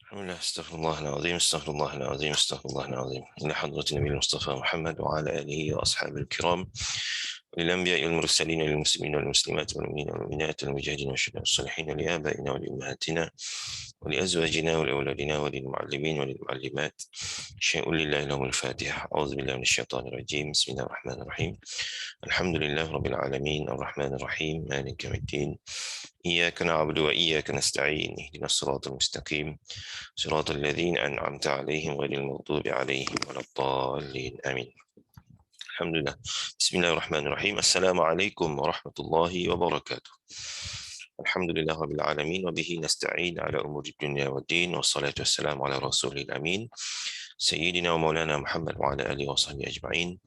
Alhamdulillah, astaghfirullahaladzim, astaghfirullahaladzim, astaghfirullahaladzim. Ila hadrat Nabi Mustafa Muhammad wa ala alihi wa ashabil kiram. Lil anbiya'i wal mursalin wal muslimin wal muslimat wal mu'minin wal mu'minat wal mujahidin wal syuhada was salihin li abaina wa li ummahatina wa li azwajina wa li auladina wa lil muallimin wa lil muallimat. Syai'un lillahi lahumul Fatiha. A'udzu billahi minasyaitonir rajim. Bismillahirrahmanirrahim. Alhamdulillahi rabbil alamin, arrahmanir rahim, maliki yaumiddin. إياك نعبد وإياك نستعين اهدنا الصراط المستقيم صراط الذين أنعمت عليهم غير المغضوب عليهم ولا الضالين آمين. الحمد لله. بسم الله الرحمن الرحيم. السلام عليكم ورحمة الله وبركاته. الحمد لله رب العالمين وبه نستعين على أمور الدنيا والدين والصلاة والسلام على رسول الأمين سيدنا ومولانا محمد وعلى آله وصحبه أجمعين.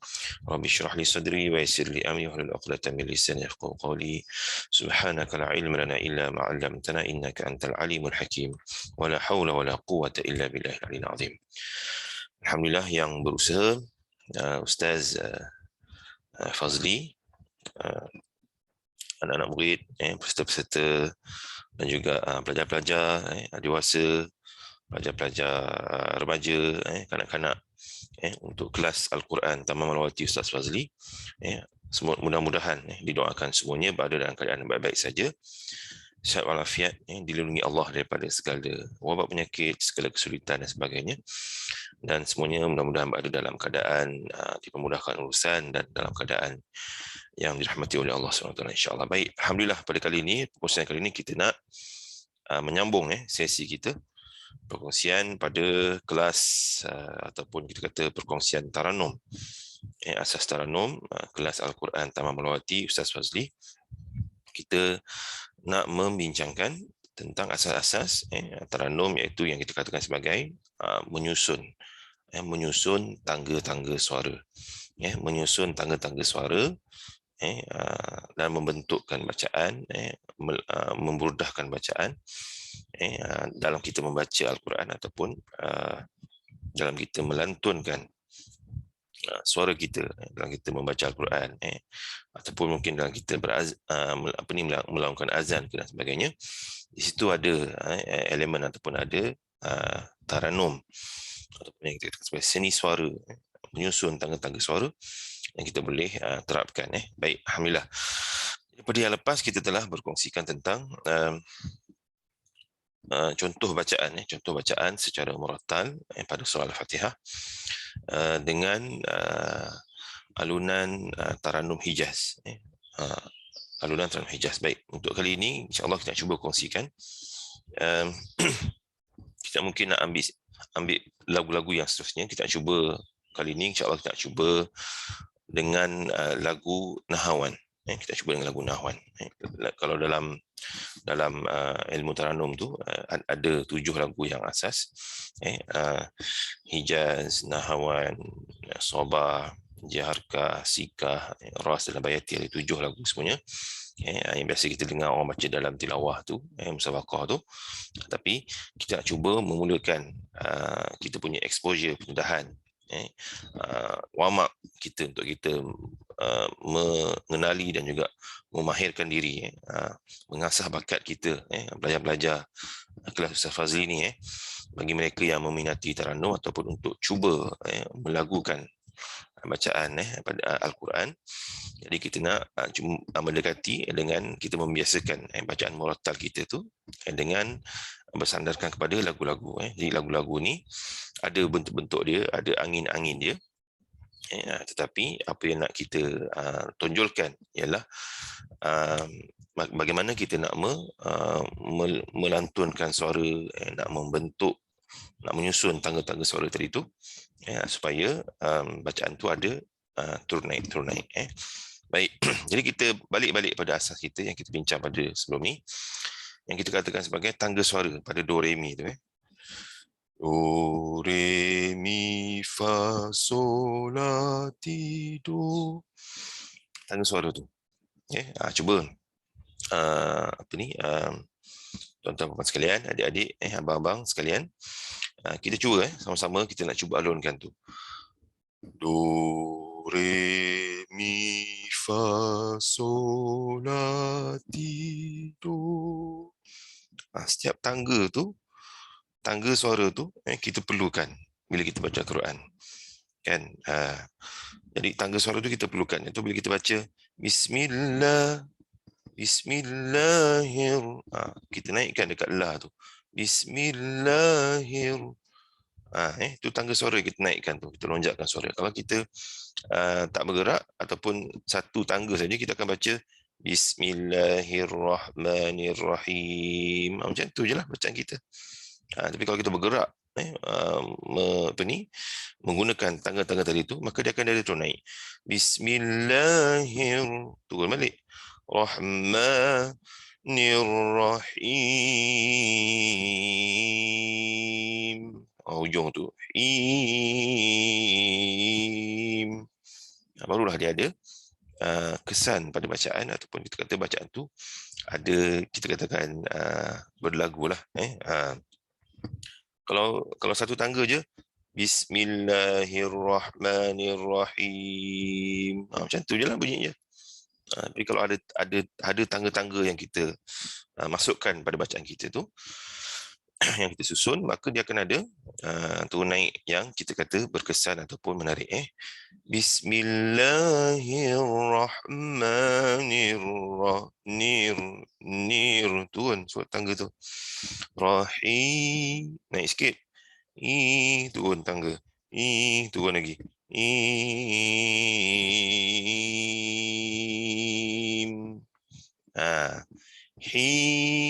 رب اشرح لي صدري ويسر لي أمري واحلل عقدة من لساني يفقهوا قولي. سبحانك لا علم لنا إلا ما علمتنا إنك أنت العليم الحكيم ولا حول ولا قوة إلا بالله العلي العظيم. Alhamdulillah yang berusaha Ustaz Fazli, anak-anak murid, peserta-peserta dan juga pelajar-pelajar dewasa, pelajar-pelajar remaja, kanak-kanak untuk kelas Al-Quran Taman Malawati Ustaz Fazli. Mudah-mudahan didoakan semuanya berada dalam keadaan baik-baik saja, sihat walafiat, dilindungi Allah daripada segala wabak penyakit, segala kesulitan dan sebagainya, dan semuanya mudah-mudahan berada dalam keadaan dipermudahkan urusan dan dalam keadaan yang dirahmati oleh Allah SWT, insyaAllah. Baik, Alhamdulillah, pada kali ini, perkongsian kali ini kita nak menyambung sesi kita, perkongsian pada kelas ataupun kita kata perkongsian Taranum, asas Taranum, kelas Al-Quran Taman Malawati Ustaz Fazli. Kita nak membincangkan tentang asas-asas Taranum, iaitu yang kita katakan sebagai menyusun tangga-tangga suara, menyusun tangga-tangga suara dan membentukkan bacaan, memudahkan bacaan dalam kita membaca Al-Quran ataupun dalam kita melantunkan suara kita dalam kita membaca Al-Quran, ataupun mungkin dalam kita melakukan azan dan sebagainya. Di situ ada elemen ataupun ada taranum ataupun yang kita kata sebagai seni suara, menyusun tangga-tangga suara yang kita boleh terapkan. Baik, Alhamdulillah. Pada yang lepas kita telah berkongsikan tentang contoh bacaan secara murattal pada surah Al-Fatihah dengan alunan Taranum Hijaz. Alunan Taranum Hijaz. Baik, untuk kali ini insya-Allah kita cuba kongsikan. Kita mungkin nak ambil lagu-lagu yang seterusnya. Kita cuba kali ini insya-Allah kita cuba dengan lagu Nahawan. Kita cuba dengan lagu Nahawan. Kalau dalam ilmu Taranum tu ada 7 lagu yang asas, Hijaz, Nahawan, Sobah, Jaharkah, Sikah, Ras dan Bayati, ada 7 lagu semuanya yang biasa kita dengar orang baca dalam tilawah tu, musabaqah tu. Tapi kita nak cuba memulakan kita punya exposure, pendedahan, warm up kita untuk kita mengenali dan juga memahirkan diri, mengasah bakat kita, belajar-belajar kelas Ustaz Fazli ni, bagi mereka yang meminati Taranum ataupun untuk cuba melagukan bacaan pada Al-Quran. Jadi kita nak mendekati dengan kita membiasakan bacaan murattal kita tu dengan bersandarkan kepada lagu-lagu. Jadi lagu-lagu ni ada bentuk-bentuk dia, ada angin-angin dia, tetapi apa yang nak kita tonjolkan ialah bagaimana kita nak melantunkan suara, nak membentuk, nak menyusun tangga-tangga suara tadi tu, supaya bacaan tu ada turun naik. Baik, jadi kita balik pada asas kita yang kita bincang pada sebelum ni, yang kita katakan sebagai tangga suara pada do re mi tu. Do re mi fa sol la ti do, tangga suara tu. Cuba tuan-tuan puan sekalian, adik-adik, abang-abang sekalian, kita cuba sama-sama kita nak cuba alunkan tu. Do re mi fa sol la ti do. Setiap tangga tu tangga suara tu kita perlukan bila kita baca Al-Quran. Kan? Jadi tangga suara tu kita perlukan. Itu bila kita baca Bismillah, Bismillahir. Kita naikkan dekat la tu. Bismillahir. Tu tangga suara kita naikkan tu. Kita lonjakkan suara. Kalau kita tak bergerak ataupun satu tangga saja, kita akan baca Bismillahirrahmanirrahim. Macam tu je lah bacaan kita. Tapi kalau kita bergerak, menggunakan tangga-tangga tadi tu, maka dia akan dari tu naik. Bismillahir, turun balik. Rahmanirrahim. Hujung tu. Barulah dia ada kesan pada bacaan, ataupun kita kata bacaan tu ada, kita katakan berlagu lah. Kalau satu tangga je, Bismillahirrahmanirrahim. Macam tu je lah bunyinya. Tapi kalau ada tangga-tangga yang kita masukkan pada bacaan kita tu, yang kita susun, maka dia akan ada turun naik yang kita kata berkesan ataupun menarik. Bismillahirrahmanirrahim. Turun surat tangga tu. Rahim, naik sikit. Turun tangga. Turun lagi. Him.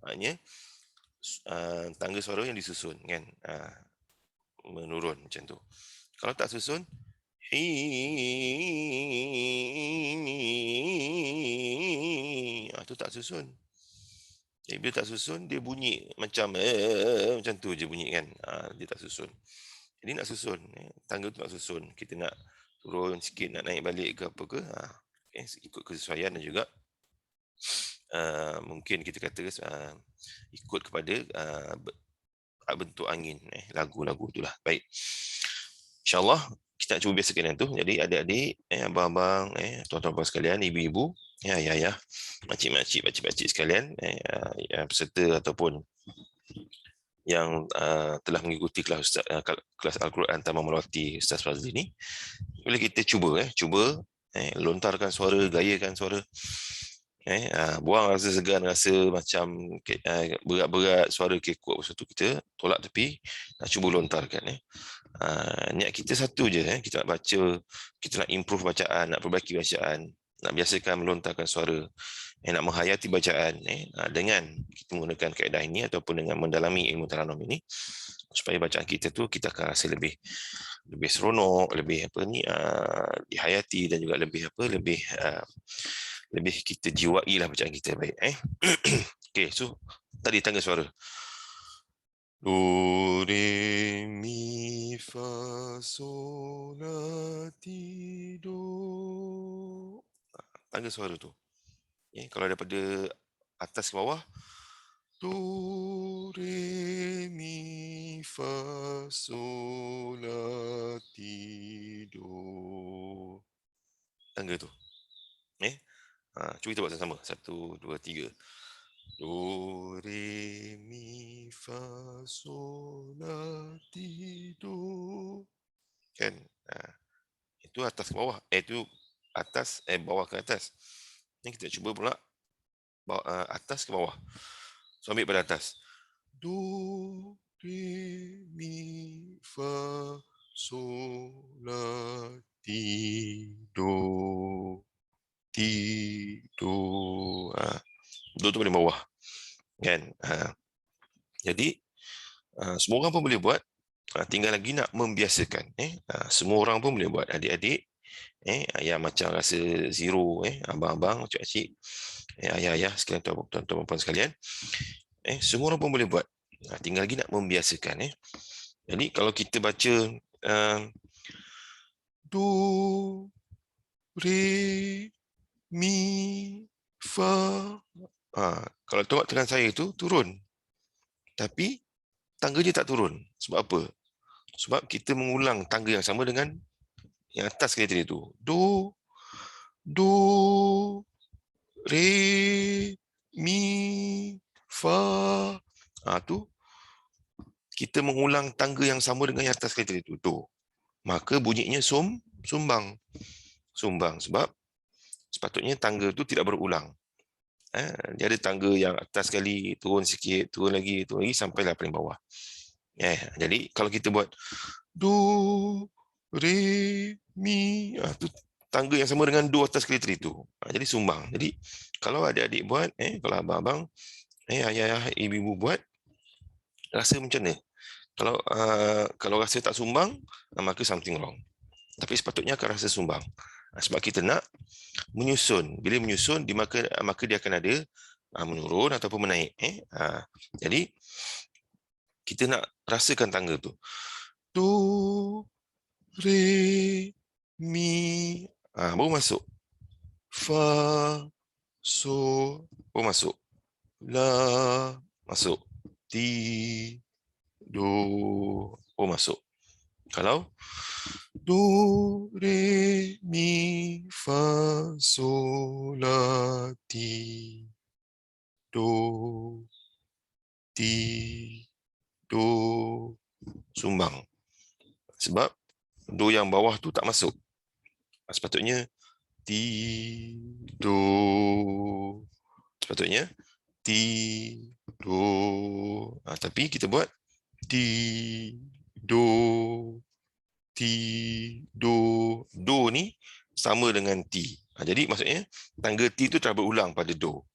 Maknanya tangga suara yang disusun, kan, menurun macam tu. Kalau tak susun, tu tak susun. Jadi bila tak susun, dia bunyi macam tu je bunyi, kan. Dia tak susun. Jadi nak susun, tangga tu nak susun. Kita nak turun sikit, nak naik balik ke apa ke, ikut kesesuaian, dan juga mungkin kita kata ikut kepada bentuk angin, lagu-lagu itulah. Baik, InsyaAllah kita nak cuba biasakan yang tu. Jadi adik-adik, abang-abang, tuan-tuan sekalian, ibu-ibu, ayah-ayah, makcik-makcik, pakcik-pakcik sekalian, peserta ataupun yang telah mengikuti kelas Al-Quran Taman Melawati Ustaz Fazli ni, boleh kita cuba lontarkan suara, gayakan suara, buang rasa segan, rasa macam berat-berat, suara kekok, lepas tu kita tolak tepi, nak cuba lontarkan. Niat kita satu je, kita nak baca, kita nak improve bacaan, nak perbaiki bacaan, nak biasakan melontarkan suara, nak menghayati bacaan, dengan kita menggunakan kaedah ini ataupun dengan mendalami ilmu taranum ini, supaya bacaan kita tu kita akan rasa lebih seronok, lebih dihayati, dan juga lebih kita jiwai lah bacaan kita. Baik, okey, so tadi tangga suara. Do, re, mi, fa, sol, la, ti, do. Tangga suara tu. Kalau daripada atas ke bawah, do, re, mi, fa, sol, la, ti, do. Tangga tu. Cuba kita buat sama-sama. 1, 2, 3. Do, re, mi, fa, sol, la, ti, do. Kan? Itu atas ke bawah. Itu atas, bawah ke atas. Ini kita cuba pula atas ke bawah. So, ambil pada atas. Do, re, mi, fa, sol, la, ti, do. Tidur. Do tu paling bawah, kan. Jadi semua orang pun boleh buat, tinggal lagi nak membiasakan. Semua orang pun boleh buat, adik-adik, yang macam rasa zero, abang-abang, cik-cik, ayah-ayah sekalian, tuan-tuan puan sekalian, semua orang pun boleh buat, tinggal lagi nak membiasakan. Jadi kalau kita baca do, re, mi, fa. Kalau tengok tangan saya tu turun, tapi tangga dia tak turun. Sebab apa? Sebab kita mengulang tangga yang sama dengan yang atas sekali tadi tu. Do, do, re, mi, fa. Tu kita mengulang tangga yang sama dengan yang atas kali tadi tu, do. Maka bunyinya sumbang. Sumbang sebab sepatutnya tangga tu tidak berulang. Dia ada tangga yang atas sekali, turun sikit, turun lagi sampailah paling bawah. Jadi kalau kita buat do, re, mi, tu tangga yang sama dengan do atas kali tadi tu. Jadi sumbang. Jadi kalau adik-adik buat, kalau abang-abang, ayah-ayah, ibu-ibu buat, rasa macam mana? Kalau rasa tak sumbang, maka something wrong. Tapi sepatutnya akan rasa sumbang. Sebab kita nak menyusun. Bila menyusun, maka dia akan ada menurun ataupun menaik. Jadi, kita nak rasakan tangga tu. Do, re, mi. Baru masuk. Fa, so. Baru masuk. La, masuk. Ti, do. Baru masuk. Kalau do, re, mi, fa, sol, la, ti, do, ti, do, sumbang. Sebab do yang bawah tu tak masuk. Sepatutnya ti, do. Sepatutnya ti, do. Tapi kita buat ti, do, ti, do. Do ni sama dengan ti. Jadi maksudnya tangga ti tu telah berulang pada do.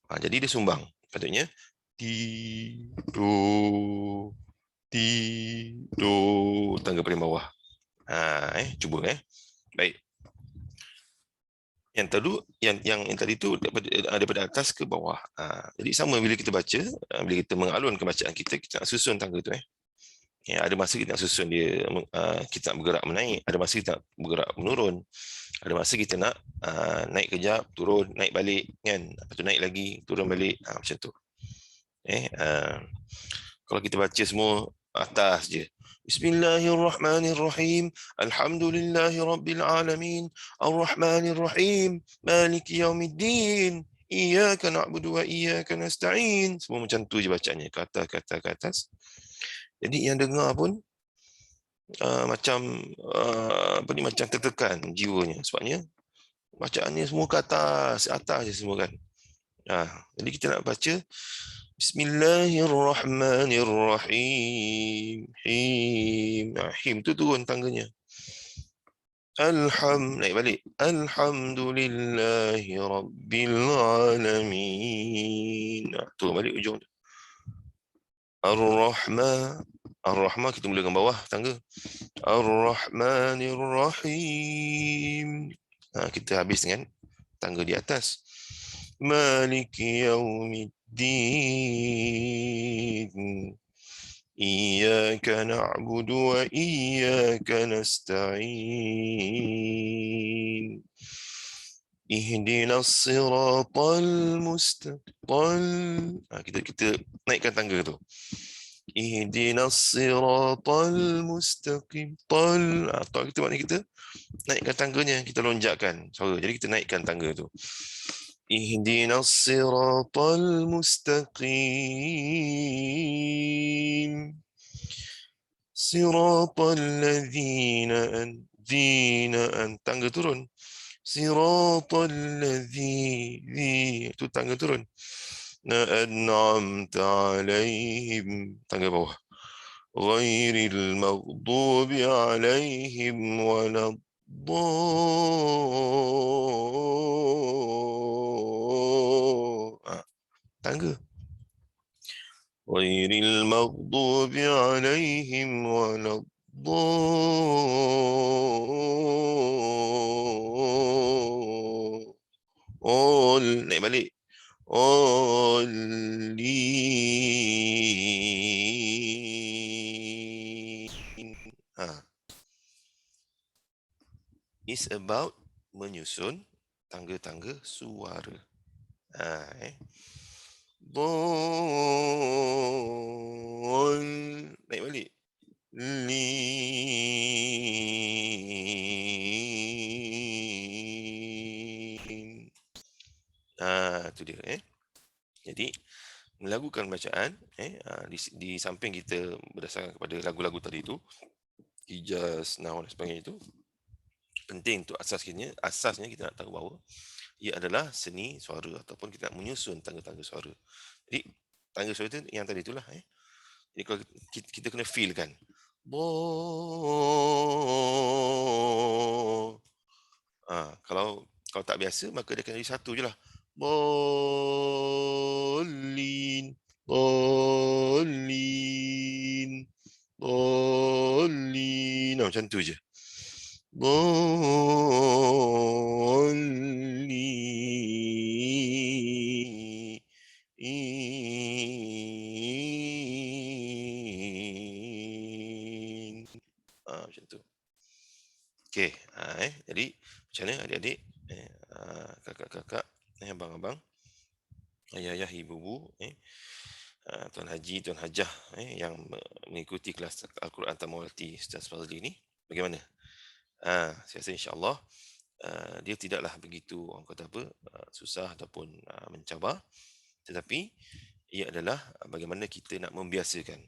Jadi dia sumbang. Patutnya ti, do, ti, do, tangga paling bawah. Cuba. Baik. Yang tadi tu daripada atas ke bawah. Jadi sama bila kita baca, bila kita mengalunkan bacaan kita nak susun tangga tu. Ada masa kita nak susun dia, kita nak bergerak menaik, ada masa kita nak bergerak menurun, ada masa kita nak naik kejap, turun, naik balik kan, lepas tu naik lagi, turun balik, macam tu. Kalau kita baca semua atas je. Bismillahirrahmanirrahim. Alhamdulillahirabbil alamin. Arrahmanirrahim. Maliki yaumiddin. Iyyaka na'budu wa iyyaka nasta'in. Semua macam tu je bacaannya, kata ke atas. Jadi yang dengar pun macam macam tertekan jiwanya, sebabnya bacaannya semua ke atas je semua kan. Jadi kita nak baca Bismillahirrahmanirrahim. Him tu turun tangganya. Naik balik. Alhamdulillahi rabbil alamin. Turun balik ujung tu. Ar-Rahman kita mulakan bawah tangga. Ar-Rahmanir-Rahim. Kita habis dengan tangga di atas. Maliki yaumiddin. Iyyaka na'budu wa iyyaka nasta'in. Ihdinas siratal mustaqim. Kita naikkan tangga tu. Ihdinas siratal mustaqim. Tal kita maknanya kita naikkan tangganya, kita lonjakkan suara. Jadi kita naikkan tangga tu. Ihdinas siratal mustaqim. Siratal ladzina tangga turun. Siratal ladzina, itu tangga turun. An'amta alaihim, tangga bawah. Ghairil maghdubi alaihim waladdallin. Tangga. Ghairil maghdubi alaihim waladdallin. Naik balik. Is about menyusun tangga-tangga suara. Naik balik. Itu dia. Jadi melakukan bacaan di samping kita berdasarkan kepada lagu-lagu tadi itu, hijaz, nahwu dan sebagainya itu, penting untuk asasnya kita nak tahu bahawa ia adalah seni suara ataupun kita nak menyusun tangga-tangga suara. Jadi tangga suara itu yang tadi itulah. Jadi kalau kita kena feel kan. Bo. Kalau tak biasa maka dia akan jadi satu je lah. Bolin, bolin, bolin. Macam tu je. Bolin. Macam tu. Okey, jadi macam mana adik-adik, kakak-kakak, abang-abang, ayah-ayah, ibu-ibu, Tuan Haji, Tuan Hajah yang mengikuti kelas Al-Quran Tamawati Ustaz Fazli ni, bagaimana? Saya rasa insya-Allah dia tidaklah begitu orang kata apa, susah ataupun mencabar, tetapi ia adalah bagaimana kita nak membiasakan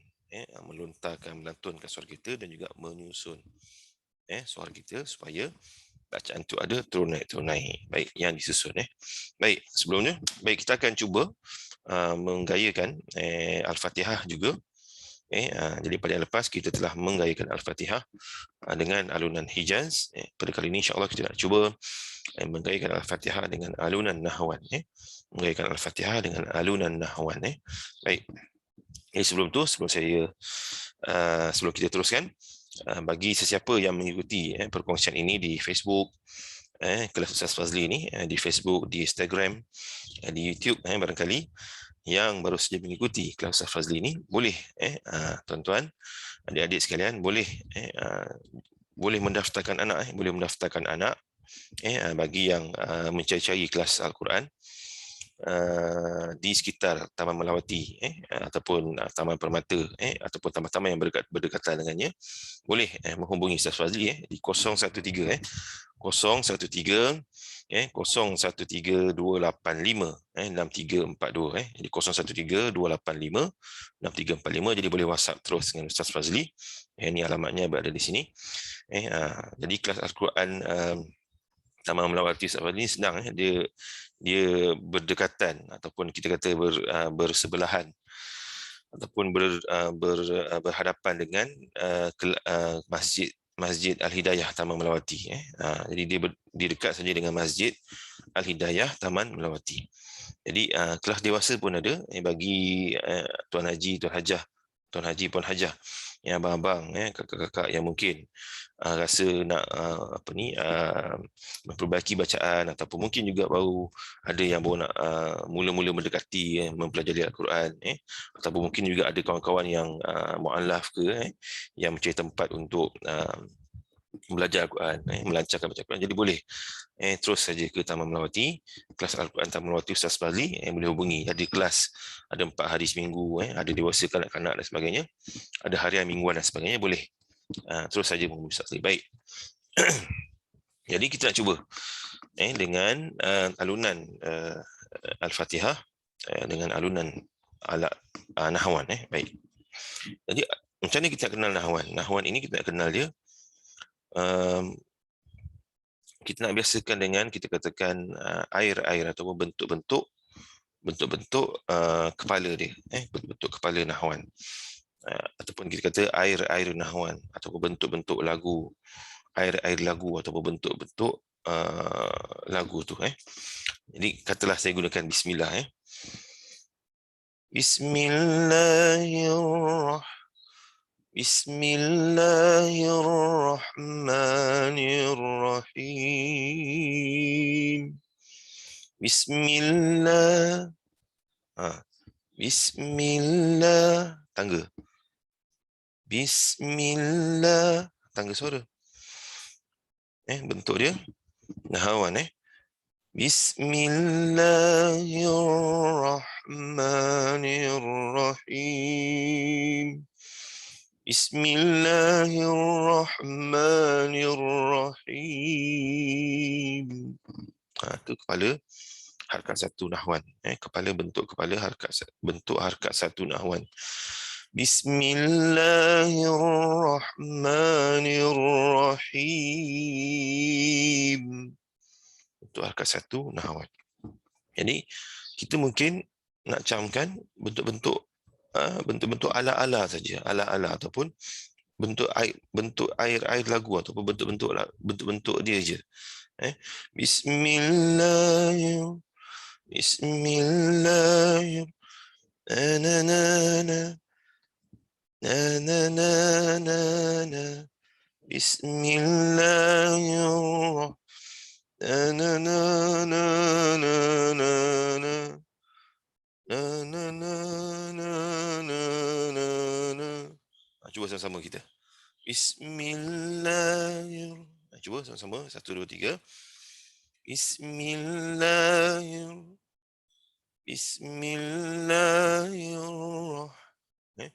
melontarkan, melantunkan suara kita dan juga menyusun suara kita supaya bacaan tu ada turun naik. Baik, yang disusun. Baik, sebelumnya, baik kita akan cuba menggayakan Al-Fatihah juga. Jadi pada yang lepas kita telah menggayakan Al-Fatihah dengan alunan Hijaz. Pada kali ini insya-Allah kita nak cuba menggayakan Al-Fatihah dengan alunan Nahwan. Menggayakan Al-Fatihah dengan alunan Nahwan. Baik. Sebelum kita teruskan, bagi sesiapa yang mengikuti perkongsian ini di Facebook, kelas Ustaz Fazli ini, di Facebook, di Instagram, di YouTube, barangkali yang baru saja mengikuti kelas Ustaz Fazli ini, boleh tuan-tuan, adik-adik sekalian, boleh mendaftarkan anak, bagi yang mencari-cari kelas Al-Quran di sekitar Taman Melawati ataupun Taman Permata ataupun taman-taman yang berdekatan dengannya, boleh menghubungi Ustaz Fazli di 013 013 013 285 6342 jadi 013 285 6345. Jadi boleh WhatsApp terus dengan Ustaz Fazli. Ini alamatnya berada di sini. Jadi kelas Al-Quran Taman Melawati Ustaz Fazli sedang dia berdekatan ataupun kita kata bersebelahan ataupun berhadapan dengan Masjid Al-Hidayah Taman Melawati. Jadi dia dekat saja dengan Masjid Al-Hidayah Taman Melawati. Jadi kelas dewasa pun ada bagi Tuan Haji, Tuan Hajah, Tuan Haji, Puan Hajah, yang abang-abang, kakak-kakak yang mungkin rasa nak memperbaiki bacaan ataupun mungkin juga baru ada yang baru nak mula-mula mendekati mempelajari Al-Quran, ataupun mungkin juga ada kawan-kawan yang mu'allaf ke yang mencari tempat untuk belajar Al-Quran, melancarkan baca Al-Quran. Jadi boleh terus saja ke Taman Melawati, kelas Al-Quran Taman Melawati Ustaz Fazli, boleh hubungi. Ada kelas, ada 4 hari seminggu, ada dewasa, kanak-kanak dan sebagainya, ada harian, mingguan dan sebagainya, boleh terus saja menghubungi Ustaz Fazli. Baik. Jadi kita nak cuba dengan alunan Al-Fatihah dengan alunan Nahwan. Baik. Jadi macam mana kita kenal Nahwan? Nahwan ini kita nak kenal dia, kita nak biasakan dengan kita katakan air ataupun bentuk-bentuk kepala dia, bentuk kepala Nahwan, ataupun kita kata air Nahwan, ataupun bentuk-bentuk lagu, air lagu ataupun bentuk-bentuk lagu tu. Jadi katalah saya gunakan bismillah. Bismillahirrahmanirrahim. Bismillah. Bismillah. Tangga. Bismillah. Tangga suara. Bentuk dia Nahwan. Bismillahirrahmanirrahim. Bismillahirrahmanirrahim. Itu kepala harkat satu nahwan. Kepala bentuk kepala bentuk harkat satu nahwan. Bismillahirrahmanirrahim. Bentuk harkat satu nahwan. Jadi kita mungkin nak camkan bentuk-bentuk ala-ala saja, ala-ala ataupun bentuk air lagu ataupun bentuk-bentuk dia je. Bismillahirrahmanirrahim. Bismillahirrahmanirrahim. Na na na na na na na. Bismillahirrahmanirrahim. Na na na na na na na. Na na na na na na na. Cuba sama-sama kita. Bismillahirrahmanirrahim. Cuba sama-sama. 1, 2, 3. Bismillahirrahmanirrahim. Bismillahirrahmanirrahim.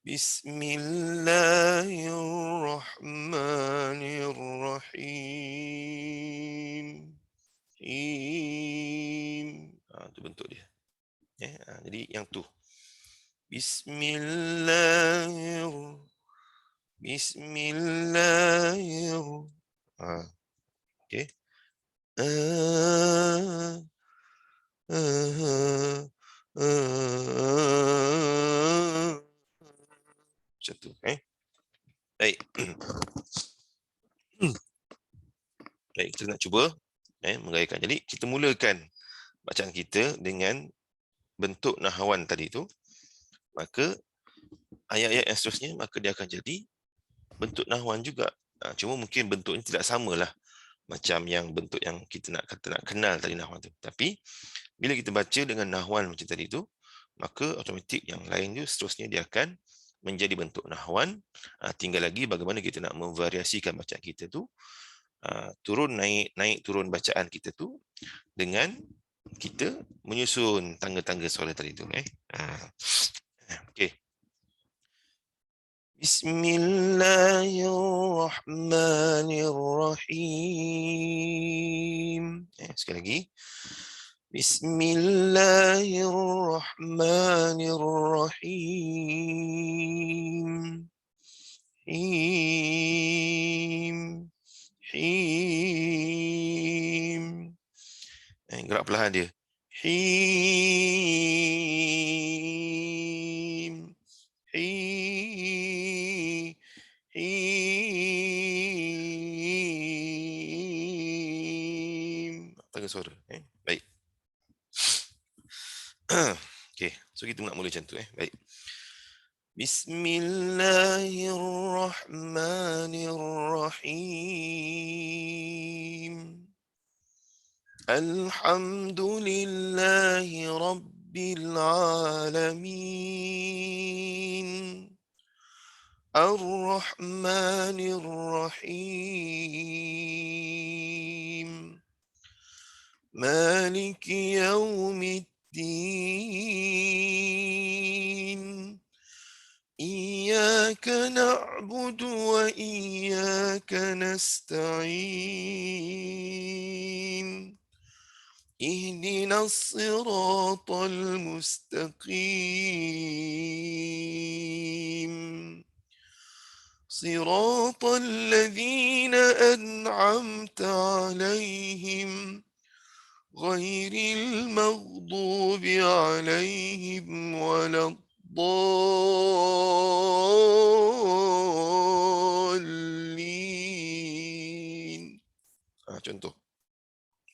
Bismillahirrahmanirrahim. Itu bentuk dia. Jadi yang tu. Bismillahirrahmanirrahim. Bismillahirrahmanirrahim. Okey. Macam tu. Baik. Baik, kita nak cuba menggayakan. Jadi kita mulakan bacaan kita dengan bentuk nahwan tadi tu. Maka ayat-ayat yang seterusnya maka dia akan jadi bentuk nahwan juga. Cuma mungkin bentuknya tidak samalah macam yang bentuk yang kita nak kenal tadi nahwan tu. Tapi bila kita baca dengan nahwan macam tadi tu, maka automatik yang lain tu seterusnya dia akan menjadi bentuk nahwan. Tinggal lagi bagaimana kita nak memvariasikan bacaan kita tu, turun naik turun bacaan kita tu dengan kita menyusun tangga-tangga suara tadi tu. Okey. Bismillahirrahmanirrahim. Sekali lagi. Bismillahirrahmanirrahim. Him. Gerak perlahan dia. Him. Tangga suara. Baik. Okey, so kita nak mula macam tu. Baik. Bismillahirrahmanirrahim. Alhamdulillahi Rabbil Alamin. Ar-Rahmanir-Rahim. Maliki Yawmiddin. Iyyaka na'budu wa iyyaka nasta'in. Ihdinas siratal mustaqim. Siratal ladzina an'amta 'alaihim ghairil maghdubi 'alaihim waladdallin. Contoh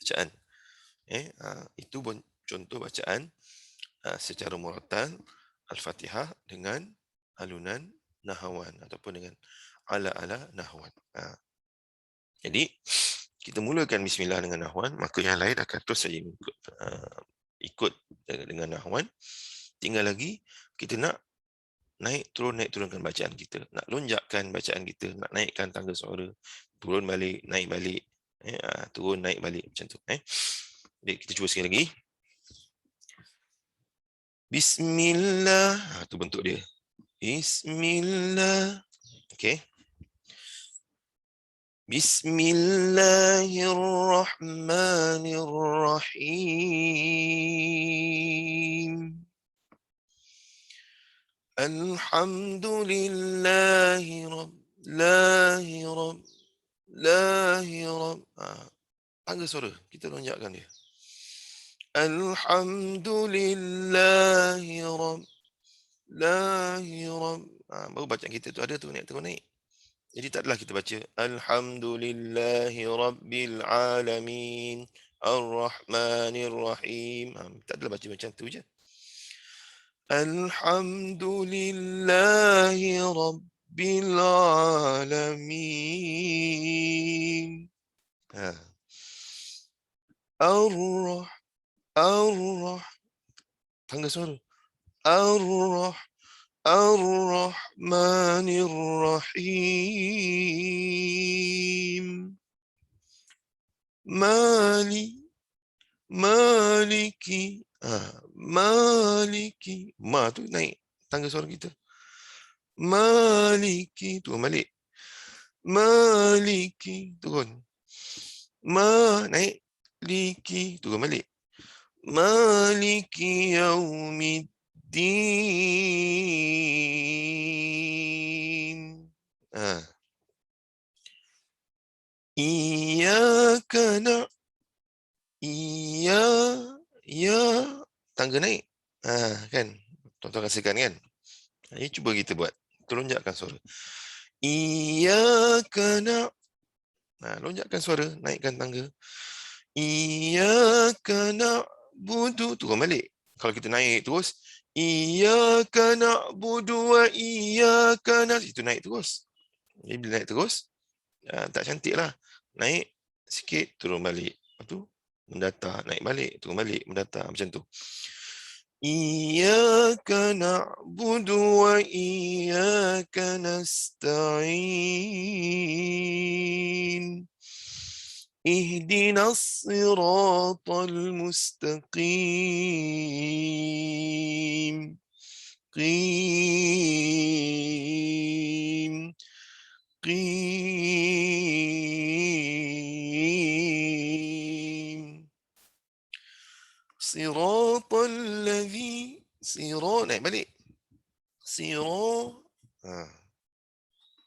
bacaan. Itu contoh bacaan secara murattal Al-Fatihah dengan alunan nahwan ataupun dengan ala-ala nahwan. Jadi kita mulakan bismillah dengan nahwan, maka yang lain akan terus saja ikut dengan nahwan. Tinggal lagi kita nak naik turunkan bacaan kita, nak lonjakkan bacaan kita, nak naikkan tangga suara, turun balik, naik balik, turun naik balik macam tu. Jadi kita cuba sekali lagi. Bismillah. Tu bentuk dia. Bismillah. Okey. Bismillahirrahmanirrahim. Alhamdulillahi tangga suara, kita lonjakkan dia. Alhamdulillahi baru bacaan kita tu ada tu naik turun naik. Jadi tak adalah kita baca Alhamdulillahi Rabbil Alamin Ar-Rahmanir Rahim. Tak adalah baca macam tu je. Alhamdulillahi Rabbil Alamin. Tangga suara. Ar-Rahmanir Rahim. Maliki. Maliki. Ma tu naik tangga suara kita. Maliki. Turun balik. Maliki. Turun. Naik. Liki. Turun balik. Maliki yaumiddin. Iyaka tangga naik. Kan? Tuan-tuan rasakan kan? Ini cuba kita buat. Lonjakkan suara. Iyaka lonjakkan suara, naikkan tangga. Iyaka na'budu, turun balik. Kalau kita naik terus, Iyaka na'budu wa iyaka itu naik terus. Jadi bila naik terus, tak cantik lah. Naik sikit, turun balik. Lepas tu, mendatar, naik balik, turun balik, mendatar. Macam tu. Iyaka na'budu wa iyaka nasta'in. Ihdinas siratal mustaqim. Qim. Siratal ladzi. Naik balik.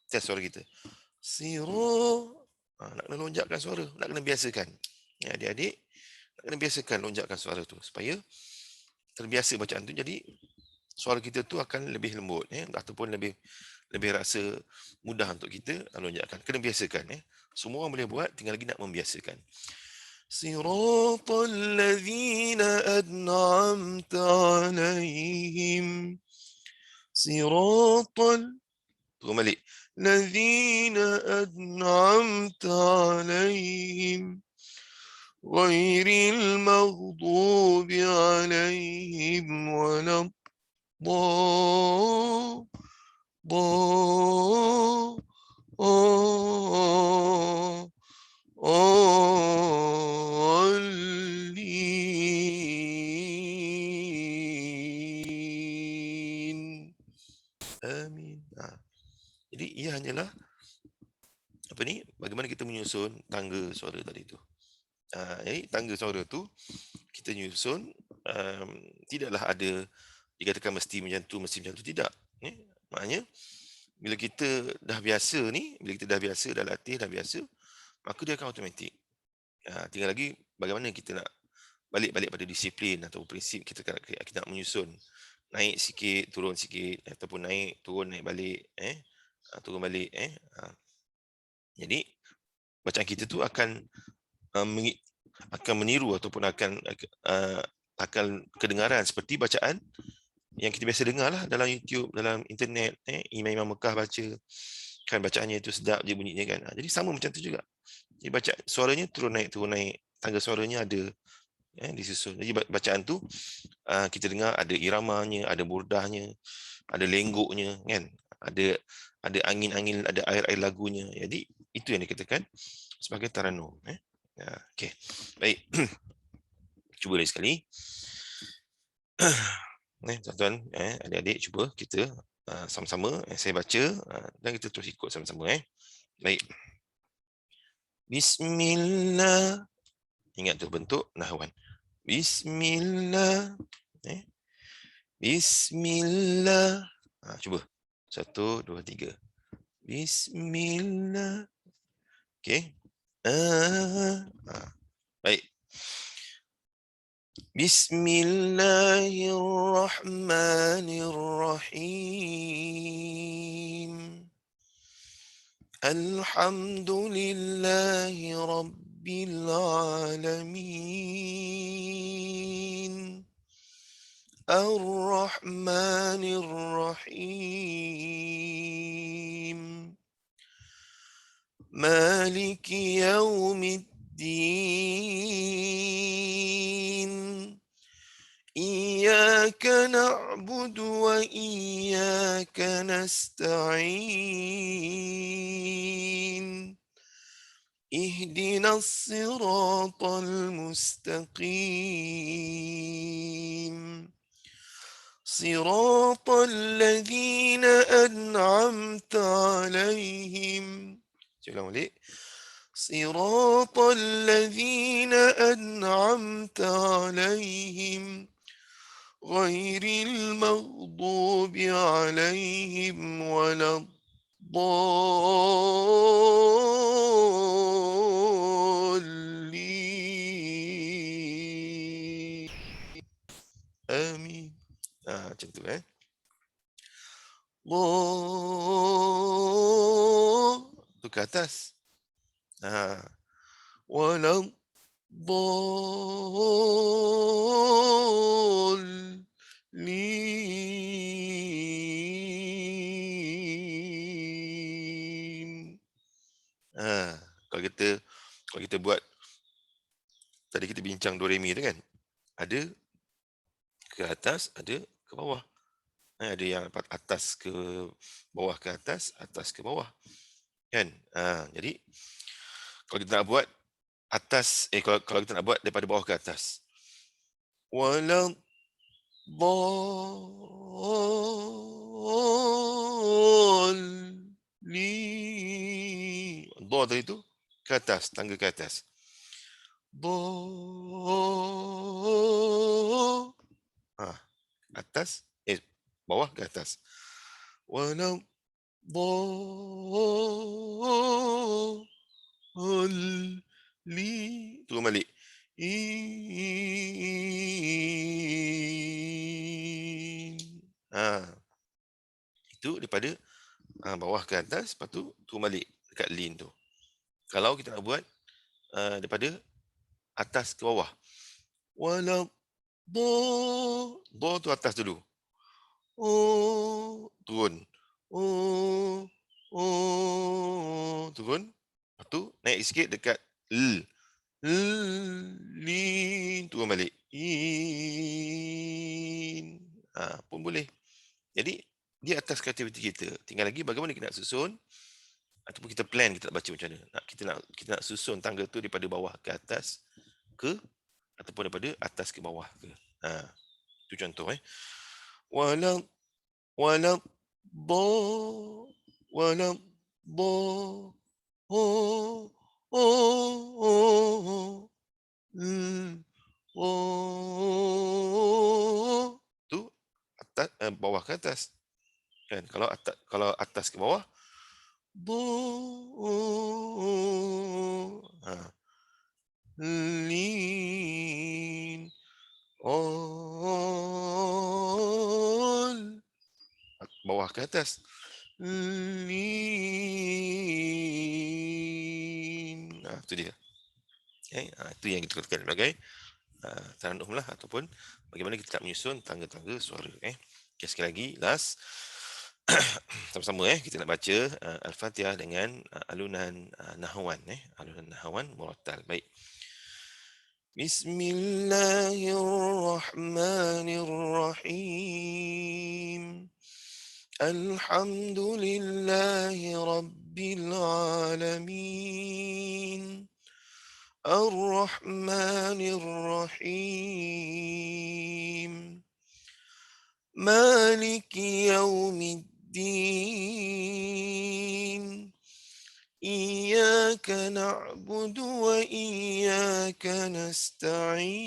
Test suara kita. Nak kena lonjakkan suara, nak kena biasakan. Adik-adik, nak kena biasakan lonjakkan suara tu supaya terbiasa bacaan tu, jadi suara kita tu akan lebih lembut ataupun lebih rasa mudah untuk kita lonjakkan. Kena biasakan. Semua orang boleh buat, tinggal lagi nak membiasakan. Siratal ladzina an'amta alaihim. Siratal, turun balik. الذين أنعمت عليهم غير المغضوب عليهم ولا الضالين. Amin. Jadi ia hanyalah bagaimana kita menyusun tangga suara tadi tu. Jadi tangga suara tu kita nyusun, tidaklah ada dikatakan mesti macam tu, tidak. Maknanya bila kita dah biasa dah latih, dah biasa, maka dia akan automatik. Tinggal lagi bagaimana kita nak balik pada disiplin atau prinsip kita nak menyusun. Naik sikit, turun sikit, ataupun naik, turun, naik balik, turun balik. Jadi bacaan kita tu akan meniru ataupun akan kedengaran seperti bacaan yang kita biasa dengar lah dalam YouTube, dalam internet. Imam Mekah baca, kan bacaannya itu sedap je bunyinya kan. Jadi sama macam tu juga. Jadi baca suaranya turun naik, tangga suaranya ada disusun. Jadi bacaan tu kita dengar ada iramanya, ada burdahnya, ada lenggoknya kan. Ada angin-angin, ada air-air lagunya. Jadi itu yang dikatakan sebagai taranum. Okey. Baik. Cuba lagi sekali. Tuan-tuan, adik-adik, cuba kita sama-sama saya baca dan kita terus ikut sama-sama. Baik. Bismillah. Ingat tu bentuk nahwan. Bismillah. Bismillah. Cuba. 1, 2, 3. Bismillah. Okey. Baik. Bismillahirrahmanirrahim. Alhamdulillahi Rabbil Alamin. Ar-Rahmanir Rahim. Maliki Yawmiddin. إياك نعبد وإياك نستعين اهدنا الصراط المستقيم صراط الذين أنعمت عليهم صراط الذين أنعمت عليهم غير المغضوب عليهم ولا الضالين آمين. Macam tu tu ke atas. Wala Dolin. Kalau kita buat tadi kita bincang do re mi tu kan, ada ke atas, ada ke bawah. Ada yang atas ke bawah ke atas ke bawah. Kan? Jadi kalau kita nak buat atas, kalau kita nak buat daripada bawah ke atas. Wala Dolin. Do tadi tu ke atas, tangga ke atas. Atas, bawah ke atas. Wala Dolin. Turun balik. Itu daripada bawah ke atas, lepas tu turun balik dekat lin tu. Kalau kita nak buat daripada atas ke bawah. Wala do tu atas dulu. Turun. Turun. Lepas tu naik sikit dekat l. Lin, turun balik. In. Pun boleh. Jadi di atas aktiviti kita. Tinggal lagi bagaimana kita nak susun ataupun kita plan kita nak baca macam mana. Kita nak susun tangga tu daripada bawah ke atas ke ataupun daripada atas ke bawah ke. Itu contoh wala tu atas bawah ke atas. Kan kalau atas ke bawah lin bawah ke atas. Lin. Itu dia. Itu yang kita katakan sebagai taranum lah ataupun bagaimana kita nak menyusun tangga-tangga suara. Okay, sekali lagi last. Sama-sama kita nak baca Al-Fatihah dengan alunan nahwan alunan nahwan murattal. Baik. Bismillahirrahmanirrahim. Alhamdulillahi Rabbil Alamin. Ar-Rahmanir Rahim. Maliki Yawmiddin. إياك نعبد وإياك نستعين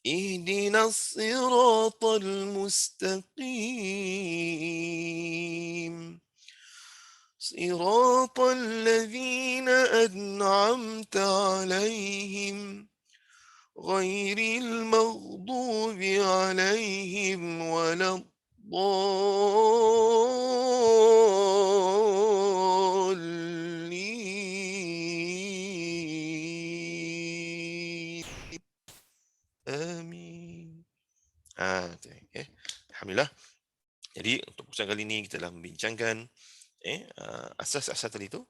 اهدنا الصراط المستقيم صراط الذين أنعمت عليهم غير المغضوب عليهم ولا الضالين آمين. Alhamdulillah. Jadi untuk persoalan kali ini kita telah membincangkan asas-asas tadi itu,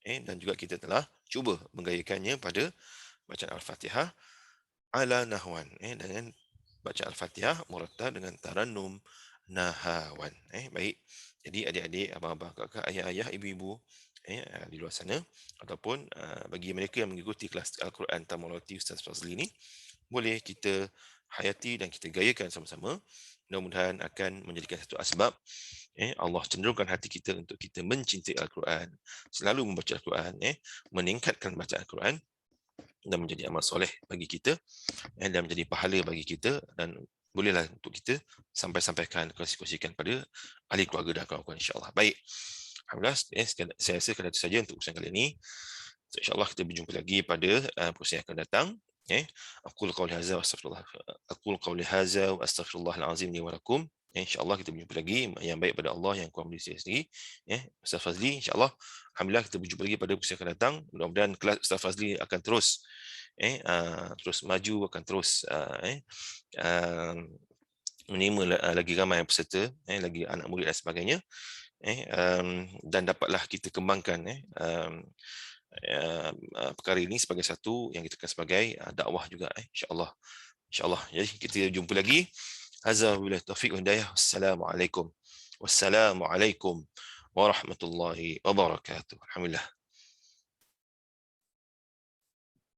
dan juga kita telah cuba menggayakannya pada bacaan Al-Fatihah ala nahwan, dengan baca Al-Fatihah murattal dengan tarannum nahawan. Baik. Jadi adik-adik, abang-abang, kakak, ayah-ayah, ibu-ibu di luar sana, ataupun bagi mereka yang mengikuti kelas Al-Quran Tamarati Ustaz Fazli ini, boleh kita hayati dan kita gayakan sama-sama. Mudah-mudahan akan menjadikan satu asbab Allah cenderungkan hati kita untuk kita mencintai Al-Quran, selalu membaca Al-Quran, meningkatkan bacaan Al-Quran, dan menjadi amal soleh bagi kita, dan menjadi pahala bagi kita, dan bolehlah untuk kita sampaikan, kongsikan pada ahli keluarga dan kawan-kawan, insyaAllah. Baik. Alhamdulillah, saya rasa itu saja untuk urusan kali ini. InsyaAllah kita berjumpa lagi pada perkongsian yang akan datang. Aqul qawli hadza wa astaghfirullah. Aqul qawli hadza wa astaghfirullahal azim li wa lakum. InsyaAllah kita berjumpa lagi yang baik pada Allah, yang kurang diri sendiri. Ustaz Fazli, insyaAllah. Alhamdulillah kita berjumpa lagi pada perkongsian yang akan datang. Mudah-mudahan kelas Ustaz Fazli akan terus terus maju, akan terus menerima lagi ramai peserta, lagi anak murid dan sebagainya, dan dapatlah kita kembangkan perkara ini sebagai satu yang kita sebagai dakwah juga, insya-Allah. Insya-Allah. Jadi kita jumpa lagi. Hazza billahi taufiq wa hidayah. Wassalamualaikum warahmatullahi wabarakatuh. Alhamdulillah.